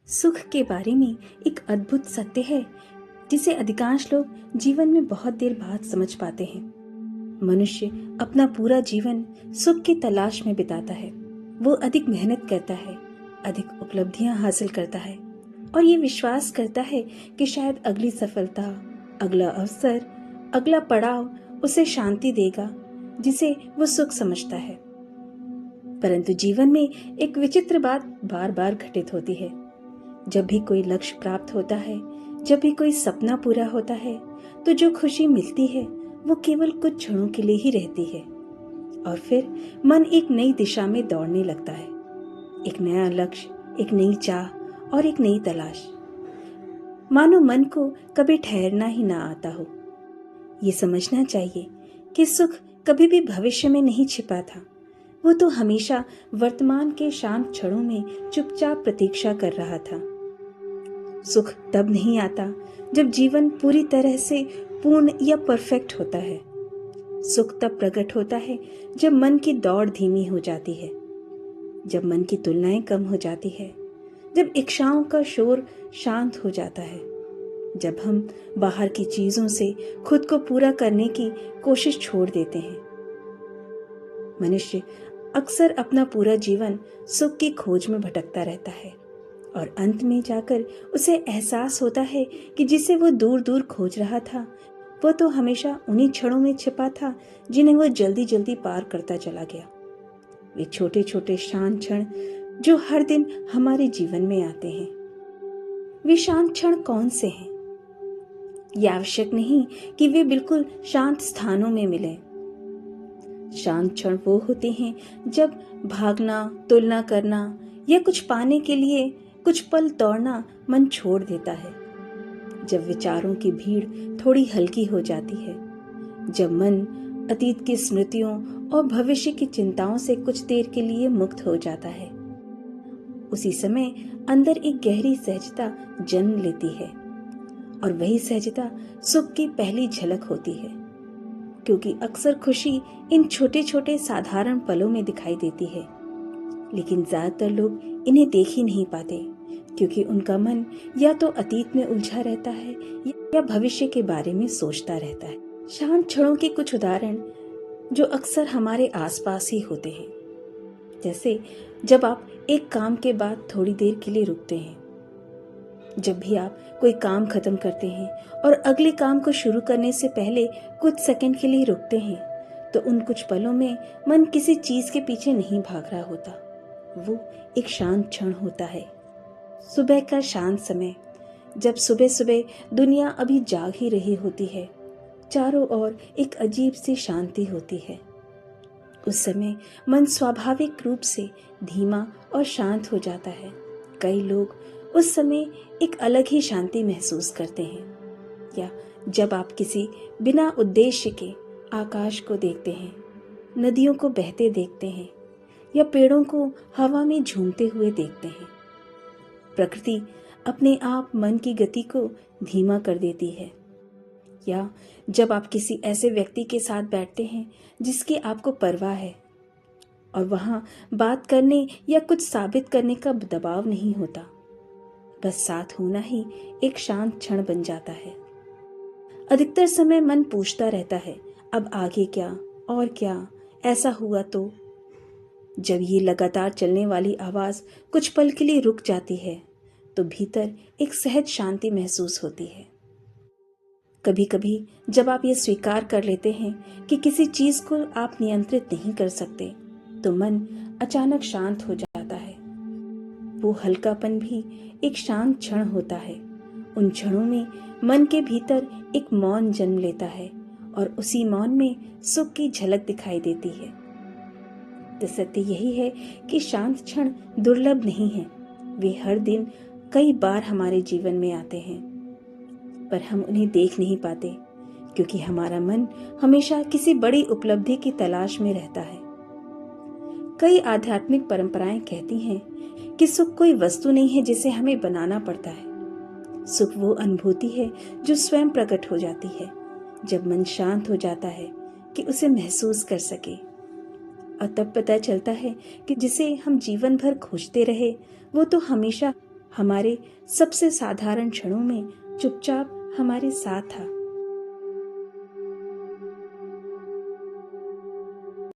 सुख के बारे में एक अद्भुत सत्य है जिसे अधिकांश लोग जीवन में बहुत देर बाद समझ पाते हैं। मनुष्य अपना पूरा जीवन सुख की तलाश में बिताता है। वो अधिक मेहनत करता है, अधिक उपलब्धियां हासिल करता है और ये विश्वास करता है कि शायद अगली सफलता, अगला अवसर, अगला पड़ाव उसे शांति देगा जिसे वो सुख समझता है। परंतु जीवन में एक विचित्र बात बार बार घटित होती है। जब भी कोई लक्ष्य प्राप्त होता है, जब भी कोई सपना पूरा होता है, तो जो खुशी मिलती है वो केवल कुछ क्षणों के लिए ही रहती है और फिर मन एक नई दिशा में दौड़ने लगता है। एक नया लक्ष्य, एक नई चाह और एक नई तलाश। मानो मन को कभी ठहरना ही ना आता हो। ये समझना चाहिए कि सुख कभी भी भविष्य में नहीं छिपा था। वो तो हमेशा वर्तमान के शांत क्षणों में चुपचाप प्रतीक्षा कर रहा था। सुख तब नहीं आता जब जीवन पूरी तरह से पूर्ण या परफेक्ट होता है। सुख तब प्रकट होता है जब मन की दौड़ धीमी हो जाती है, जब मन की तुलनाएं कम हो जाती है, जब इच्छाओं का शोर शांत हो जाता है, जब हम बाहर की चीजों से खुद को पूरा करने की कोशिश छोड़ देते हैं। मनुष्य अक्सर अपना पूरा जीवन सुख की खोज में भटकता रहता है और अंत में जाकर उसे एहसास होता है कि जिसे वो दूर दूर खोज रहा था वो तो हमेशा उन्हीं क्षणों में छिपा था जिन्हें वो जल्दी जल्दी पार करता चला गया। वे छोटे छोटे शांत क्षण जो हर दिन हमारे जीवन में आते हैं। वे शांत क्षण कौन से हैं? यह आवश्यक नहीं कि वे बिल्कुल शांत स्थानों में मिले। शांत क्षण वो होते हैं जब भागना, तुलना करना या कुछ पाने के लिए कुछ पल दौड़ना मन छोड़ देता है, जब विचारों की भीड़ थोड़ी हल्की हो जाती है, जब मन अतीत की स्मृतियों और भविष्य की चिंताओं से कुछ देर के लिए मुक्त हो जाता है। उसी समय अंदर एक गहरी सहजता जन्म लेती है और वही सहजता सुख की पहली झलक होती है, क्योंकि अक्सर खुशी इन छोटे छोटे साधारण पलों में दिखाई देती है। लेकिन ज्यादातर लोग इन्हें देख ही नहीं पाते क्योंकि उनका मन या तो अतीत में उलझा रहता है या भविष्य के बारे में सोचता रहता है। शांत क्षणों के कुछ उदाहरण जो अक्सर हमारे आसपास ही होते हैं, जैसे जब आप एक काम के बाद थोड़ी देर के लिए रुकते हैं, जब भी आप कोई काम खत्म करते हैं और अगले काम को शुरू करने से पहले कुछ सेकंड के लिए रुकते हैं, तो उन कुछ पलों में मन किसी चीज के पीछे नहीं भाग रहा होता। वो एक शांत क्षण होता है। सुबह का शांत समय, जब सुबह सुबह दुनिया अभी जाग ही रही होती है, चारों ओर एक अजीब सी शांति होती है। उस समय मन स्वाभाविक रूप से धीमा और शांत हो जाता है। कई लोग उस समय एक अलग ही शांति महसूस करते हैं। या जब आप किसी बिना उद्देश्य के आकाश को देखते हैं, नदियों को बहते देखते हैं या पेड़ों को हवा में झूमते हुए देखते हैं, प्रकृति अपने आप मन की गति को धीमा कर देती है। या जब आप किसी ऐसे व्यक्ति के साथ बैठते हैं जिसकी आपको परवाह है और वहां बात करने या कुछ साबित करने का दबाव नहीं होता, बस साथ होना ही एक शांत क्षण बन जाता है। अधिकतर समय मन पूछता रहता है, अब आगे क्या और क्या, ऐसा हुआ तो। जब ये लगातार चलने वाली आवाज कुछ पल के लिए रुक जाती है तो भीतर एक सहज शांति महसूस होती है। कभी कभी जब आप ये स्वीकार कर लेते हैं कि किसी चीज को आप नियंत्रित नहीं कर सकते, तो मन अचानक शांत हो जाता है। वो हल्कापन भी एक शांत क्षण होता है। उन क्षणों में मन के भीतर एक मौन जन्म लेता है और उसी मौन में सुख की झलक दिखाई देती है। तो सत्य यही है कि शांत क्षण दुर्लभ नहीं है। वे हर दिन कई बार हमारे जीवन में आते हैं, पर हम उन्हें देख नहीं पाते क्योंकि हमारा मन हमेशा किसी बड़ी उपलब्धि की तलाश में रहता है। कई आध्यात्मिक परंपराएं कहती हैं कि सुख कोई वस्तु नहीं है जिसे हमें बनाना पड़ता है। सुख वो अनुभूति है जो स्वयं प्रकट हो जाती है जब मन शांत हो जाता है कि उसे महसूस कर सके। और तब पता चलता है कि जिसे हम जीवन भर खोजते रहे वो तो हमेशा हमारे सबसे साधारण क्षणों में चुपचाप हमारे साथ था।